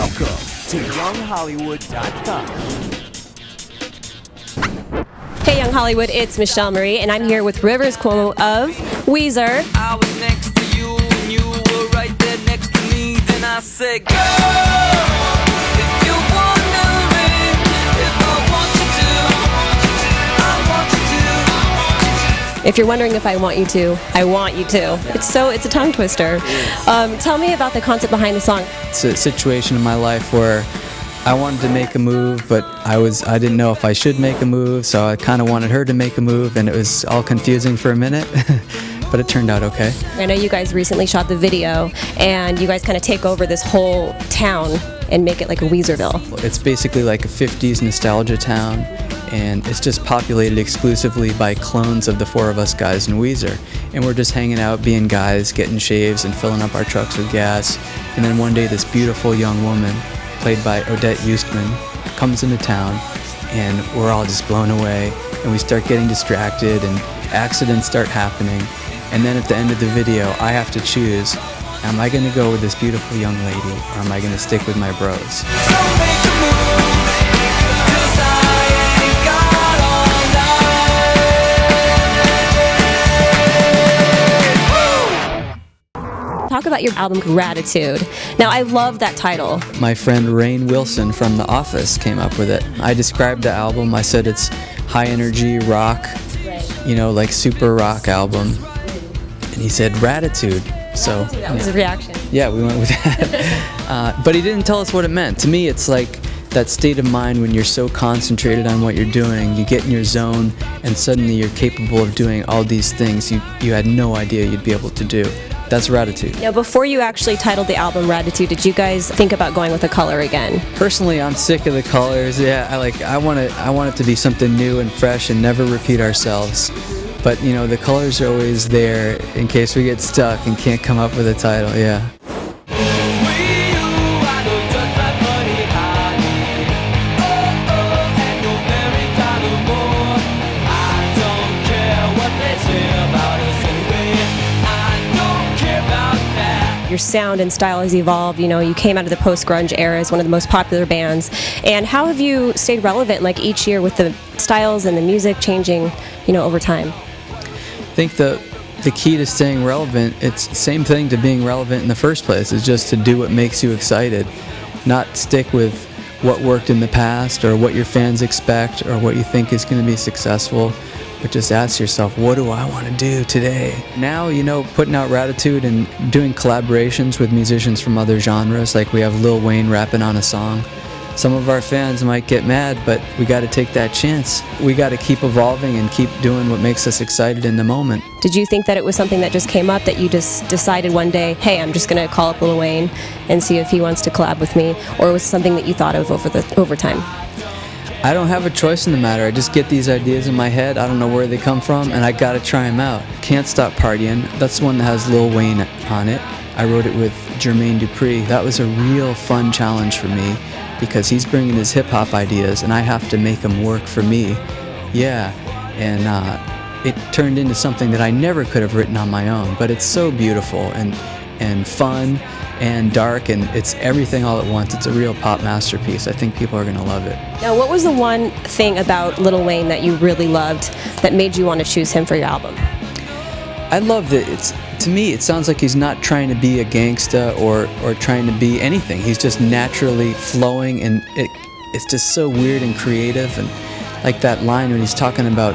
Welcome to YoungHollywood.com. Hey, Young Hollywood, it's Michelle Marie, and I'm here with Rivers Cuomo of Weezer. I was next to you, and you were right there next to me. Then I said, girl, if you're wondering if I want you to, I want you to. If you're wondering if I want you to, I want you to. It's a tongue twister. Tell me about the concept behind the song. It's a situation in my life where I wanted to make a move, but I didn't know if I should make a move, so I kind of wanted her to make a move, and it was all confusing for a minute, but it turned out okay. I know you guys recently shot the video, and you guys kind of take over this whole town and make it like a Weezerville. It's basically like a 50s nostalgia town, and it's just populated exclusively by clones of the four of us guys in Weezer. And we're just hanging out, being guys, getting shaves and filling up our trucks with gas. And then one day this beautiful young woman, played by Odette Eustman, comes into town, and we're all just blown away, and we start getting distracted, and accidents start happening. And then at the end of the video, I have to choose, am I going to go with this beautiful young lady, or am I going to stick with my bros? Don't make a move, 'cause I ain't got all night. Talk about your album, Raditude. Now, I love that title. My friend Rainn Wilson from The Office came up with it. I described the album, I said it's high energy rock, like super rock album. And he said Raditude. So That was his reaction. yeah, we went with that. But he didn't tell us what it meant. To me, it's like that state of mind when you're so concentrated on what you're doing, you get in your zone, and suddenly you're capable of doing all these things you had no idea you'd be able to do. That's Raditude. Now, before you actually titled the album Raditude, did you guys think about going with a color again? Personally, I'm sick of the colors. Yeah, I want it to be something new and fresh and never repeat ourselves. But the colors are always there in case we get stuck and can't come up with a title. Yeah. Your sound and style has evolved. You came out of the post-grunge era as one of the most popular bands. And how have you stayed relevant, like each year, with the styles and the music changing, over time? I think the key to staying relevant, it's the same thing to being relevant in the first place, is just to do what makes you excited, not stick with what worked in the past or what your fans expect or what you think is going to be successful. But just ask yourself, what do I want to do today? Now, putting out Raditude and doing collaborations with musicians from other genres, like we have Lil Wayne rapping on a song. Some of our fans might get mad, but we got to take that chance. We got to keep evolving and keep doing what makes us excited in the moment. Did you think that it was something that just came up, that you just decided one day, hey, I'm just going to call up Lil Wayne and see if he wants to collab with me? Or was it something that you thought of over time? I don't have a choice in the matter. I just get these ideas in my head. I don't know where they come from, and I gotta try them out. Can't Stop Partying, that's the one that has Lil Wayne on it. I wrote it with Jermaine Dupri. That was a real fun challenge for me because he's bringing his hip-hop ideas, and I have to make them work for me. Yeah, and it turned into something that I never could have written on my own, but it's so beautiful and fun and dark, and it's everything all at once. It's a real pop masterpiece. I think people are going to love it. Now, what was the one thing about Lil Wayne that you really loved that made you want to choose him for your album? I love that to me, it sounds like he's not trying to be a gangsta or trying to be anything. He's just naturally flowing, and it's just so weird and creative. And like that line when he's talking about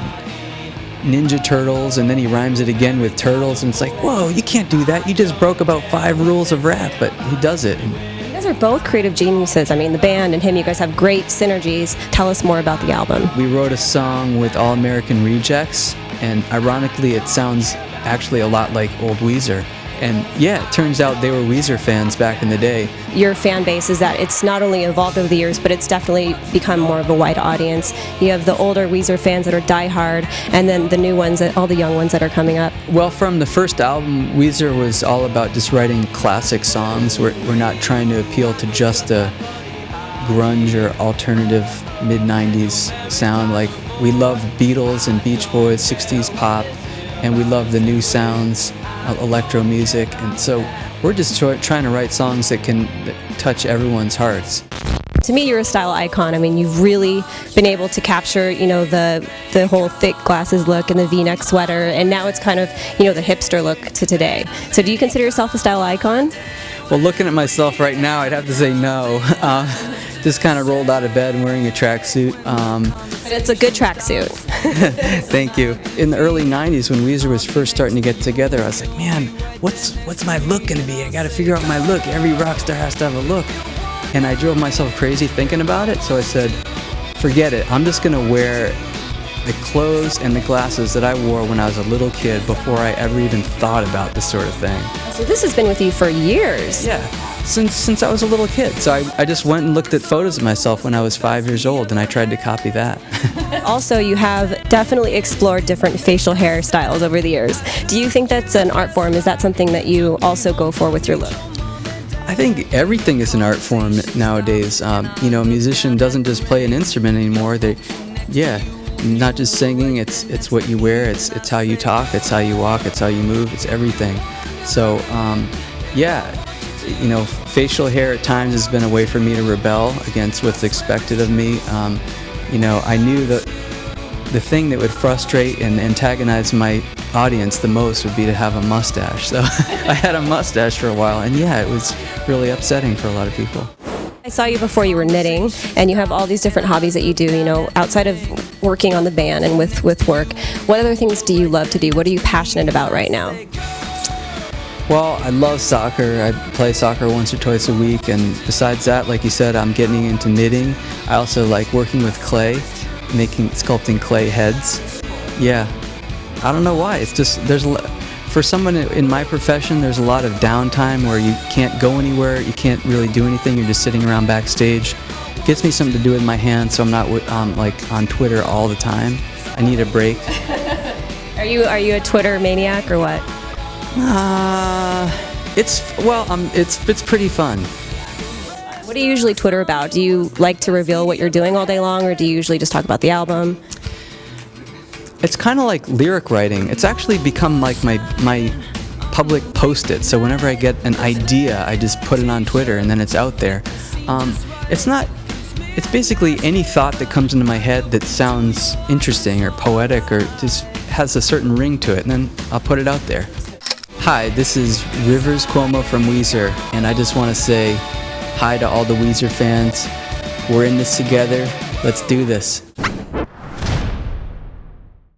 Ninja Turtles, and then he rhymes it again with turtles, and it's like, whoa, you can't do that. You just broke about 5 rules of rap, but he does it. You guys are both creative geniuses. I mean, the band and him, you guys have great synergies. Tell us more about the album. We wrote a song with All American Rejects, and ironically, it sounds actually a lot like old Weezer. And yeah, it turns out they were Weezer fans back in the day. Your fan base is that it's not only evolved over the years, but it's definitely become more of a wide audience. You have the older Weezer fans that are diehard, and then the new ones, all the young ones that are coming up. Well, from the first album, Weezer was all about just writing classic songs. We're not trying to appeal to just a grunge or alternative mid-90s sound. Like, we love Beatles and Beach Boys, 60s pop, and we love the new sounds, electro music, and so we're just trying to write songs that touch everyone's hearts. To me, you're a style icon. I mean, you've really been able to capture, the whole thick glasses look and the V-neck sweater, and now it's kind of, the hipster look to today. So do you consider yourself a style icon? Well, looking at myself right now, I'd have to say no. Just kind of rolled out of bed and wearing a tracksuit. But it's a good tracksuit. Thank you. In the early 90s, when Weezer was first starting to get together, I was like, man, what's my look going to be? I got to figure out my look. Every rock star has to have a look. And I drove myself crazy thinking about it, so I said, forget it. I'm just going to wear the clothes and the glasses that I wore when I was a little kid before I ever even thought about this sort of thing. So this has been with you for years. Yeah, since I was a little kid. So I just went and looked at photos of myself when I was 5 years old, and I tried to copy that. Also, you have definitely explored different facial hairstyles over the years. Do you think that's an art form? Is that something that you also go for with your look? I think everything is an art form nowadays. A musician doesn't just play an instrument anymore. Not just singing. It's what you wear. It's how you talk. It's how you walk. It's how you move. It's everything. So, facial hair at times has been a way for me to rebel against what's expected of me. I knew that the thing that would frustrate and antagonize my audience the most would be to have a mustache. So I had a mustache for a while, and it was really upsetting for a lot of people. I saw you before you were knitting, and you have all these different hobbies that you do, outside of working on the band and with work. What other things do you love to do? What are you passionate about right now? Well, I love soccer. I play soccer once or twice a week, and besides that, like you said, I'm getting into knitting. I also like working with clay, sculpting clay heads. Yeah, I don't know why. It's just for someone in my profession, there's a lot of downtime where you can't go anywhere, you can't really do anything. You're just sitting around backstage. It gives me something to do with my hands, so I'm not on Twitter all the time. I need a break. Are you a Twitter maniac or what? It's pretty fun. What do you usually Twitter about? Do you like to reveal what you're doing all day long, or do you usually just talk about the album? It's kind of like lyric writing. It's actually become like my public post-it. So whenever I get an idea, I just put it on Twitter and then it's out there. It's basically any thought that comes into my head that sounds interesting or poetic or just has a certain ring to it, and then I'll put it out there. Hi, this is Rivers Cuomo from Weezer, and I just want to say hi to all the Weezer fans. We're in this together. Let's do this.